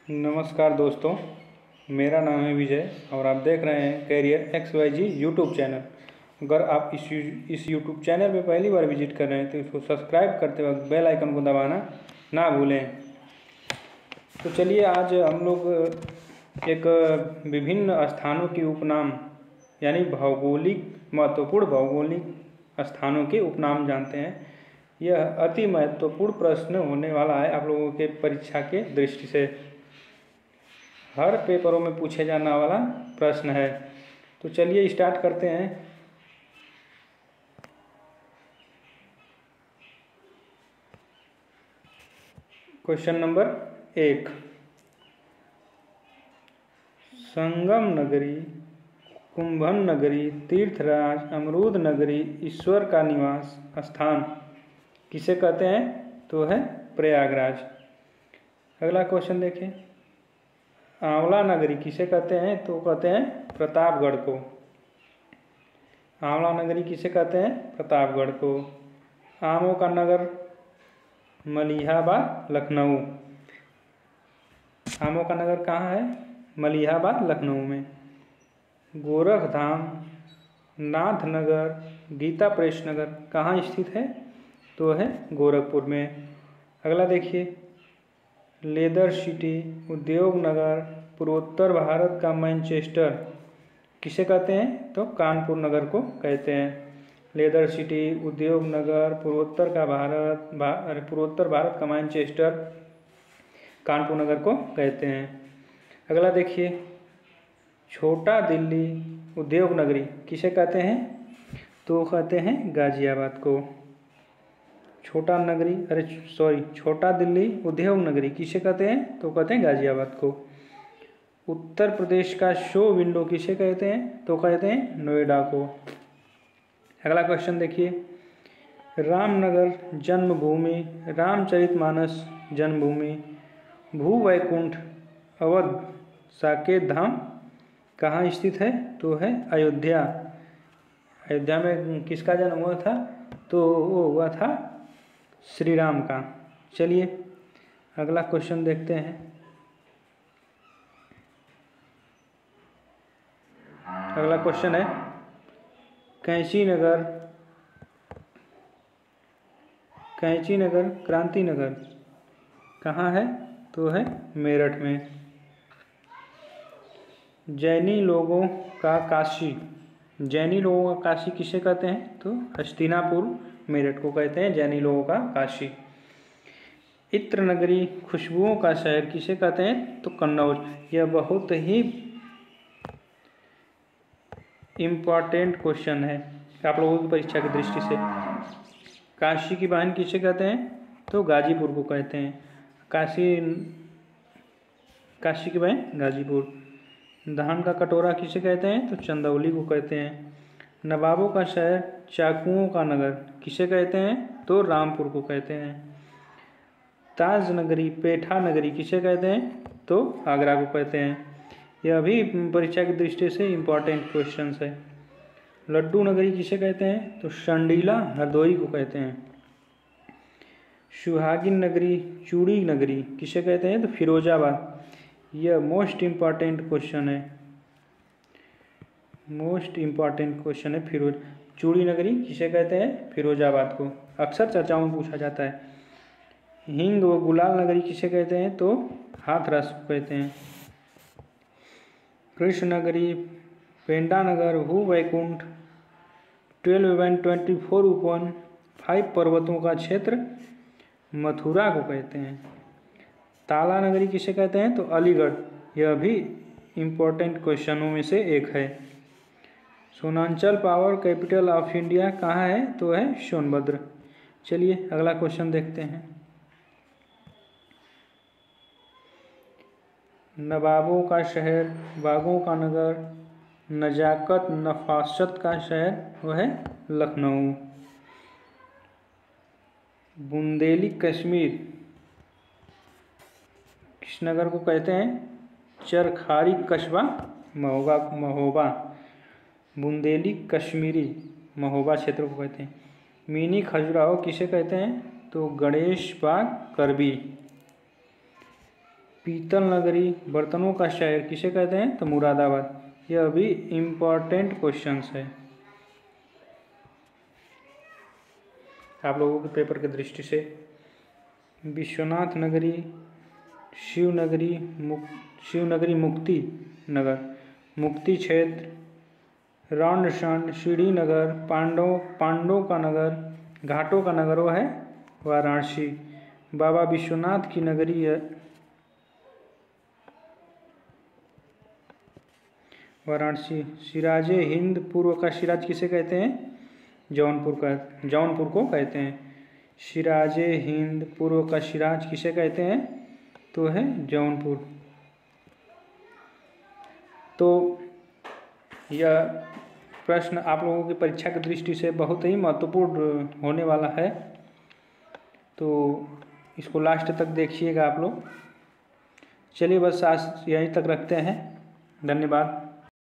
नमस्कार दोस्तों, मेरा नाम है विजय और आप देख रहे हैं कैरियर XYZ यूट्यूब चैनल। अगर आप इस यूट्यूब चैनल पर पहली बार विजिट कर रहे हैं तो इसको सब्सक्राइब करते वक्त बेल आइकन को दबाना ना भूलें। तो चलिए आज हम लोग एक विभिन्न स्थानों के उपनाम यानी महत्वपूर्ण भौगोलिक स्थानों के उपनाम जानते हैं। यह अति महत्वपूर्ण प्रश्न होने वाला है आप लोगों के परीक्षा के दृष्टि से। हर पेपरों में पूछे जाने वाला प्रश्न है। तो चलिए स्टार्ट करते हैं। क्वेश्चन नंबर 1, संगम नगरी, कुंभन नगरी, तीर्थराज, अमरूद नगरी, ईश्वर का निवास स्थान किसे कहते हैं? तो है प्रयागराज। अगला क्वेश्चन देखें, आंवला नगरी किसे कहते हैं? तो कहते हैं प्रतापगढ़ को। आंवला नगरी किसे कहते हैं? प्रतापगढ़ को। आमों का नगर मलिहाबाद, लखनऊ। आमों का नगर कहाँ है? मलिहाबाद, लखनऊ में। गोरखधाम, नाथनगर, गीता प्रेस नगर कहाँ स्थित है? तो है गोरखपुर में। अगला देखिए, लेदर सिटी, उद्योग नगर, पूर्वोत्तर भारत का मैनचेस्टर किसे कहते हैं? तो कानपुर नगर को कहते हैं। लेदर सिटी, उद्योग नगर, पूर्वोत्तर भारत का मैनचेस्टर कानपुर नगर को कहते हैं। अगला देखिए, छोटा दिल्ली, उद्योग नगरी किसे कहते हैं? तो कहते हैं गाजियाबाद को। छोटा दिल्ली उद्योग नगरी किसे कहते हैं? तो कहते हैं गाजियाबाद को। उत्तर प्रदेश का शो विंडो किसे कहते हैं? तो कहते हैं नोएडा को। अगला क्वेश्चन देखिए, रामनगर जन्मभूमि, रामचरितमानस जन्मभूमि, भूवैकुंठ अवध साकेत धाम कहाँ स्थित है? तो है अयोध्या। अयोध्या में किसका जन्म हुआ था? तो वो हुआ था श्री राम का। चलिए अगला क्वेश्चन देखते हैं। अगला क्वेश्चन है, कैंची नगर, क्रांतिनगर कहाँ है? तो है मेरठ में। जैनी लोगों का काशी किसे कहते हैं? तो हस्तिनापुर मेरठ को कहते हैं जैनी लोगों का काशी। इत्र नगरी, खुशबुओं का शहर किसे कहते हैं? तो कन्नौज। यह बहुत ही इम्पॉर्टेंट क्वेश्चन है आप लोगों की परीक्षा की दृष्टि से। काशी की बहन किसे कहते हैं? तो गाजीपुर को कहते हैं। काशी की बहन गाजीपुर। धान का कटोरा किसे कहते हैं? तो चंदौली को कहते हैं। नवाबों का शहर, चाकुओं का नगर किसे कहते हैं? तो रामपुर को कहते हैं। ताज नगरी, पेठा नगरी किसे कहते हैं? तो आगरा को कहते हैं। यह भी परीक्षा की दृष्टि से इम्पॉर्टेंट क्वेश्चन है। लड्डू नगरी किसे कहते हैं? तो शंडीला हरदोई को कहते हैं। सुहागिन नगरी, चूड़ी नगरी किसे कहते हैं? तो फिरोजाबाद। यह मोस्ट इम्पॉर्टेंट क्वेश्चन है। चूड़ी नगरी किसे कहते हैं? फिरोजाबाद को। अक्सर चर्चाओं में पूछा जाता है। हिंग व गुलाल नगरी किसे कहते हैं? तो हाथरस को कहते हैं। कृष्ण नगरी, पेंडा नगर, भूवैकुंठ, 12/24/5 पर्वतों का क्षेत्र मथुरा को कहते हैं। ताला नगरी किसे कहते हैं? तो अलीगढ़। यह भी इम्पोर्टेंट क्वेश्चनों में से एक है। Sonanchal power capital of India कहाँ है? तो है सोनभद्र। चलिए अगला क्वेश्चन देखते हैं। नवाबों का शहर, बागों का नगर, नजाकत नफासत का शहर वो है लखनऊ। बुंदेली कश्मीर किस नगर को कहते हैं? चरखारी कस्बा महोबा। बुंदेली कश्मीरी महोबा क्षेत्र को कहते हैं। मिनी खजुराहो किसे कहते हैं? तो गणेश बाग करबी। पीतल नगरी, बर्तनों का शहर किसे कहते हैं? तो मुरादाबाद। यह भी इम्पोर्टेंट क्वेश्चंस है आप लोगों के पेपर की दृष्टि से। विश्वनाथ नगरी, शिवनगरी मुक्ति नगर, मुक्ति क्षेत्र, रामसंड, श्रीनगर, पांडवों का नगर, घाटों का नगर वो है वाराणसी। बाबा विश्वनाथ की नगरी है वाराणसी। सिराजे हिंद पूर्व का सिराज किसे कहते हैं? जौनपुर को कहते हैं। सिराजे हिंद पूर्व का सिराज किसे कहते हैं? तो है जौनपुर। तो यह प्रश्न आप लोगों की परीक्षा की दृष्टि से बहुत ही महत्वपूर्ण होने वाला है, तो इसको लास्ट तक देखिएगा आप लोग। चलिए बस आज यहीं तक रखते हैं। धन्यवाद।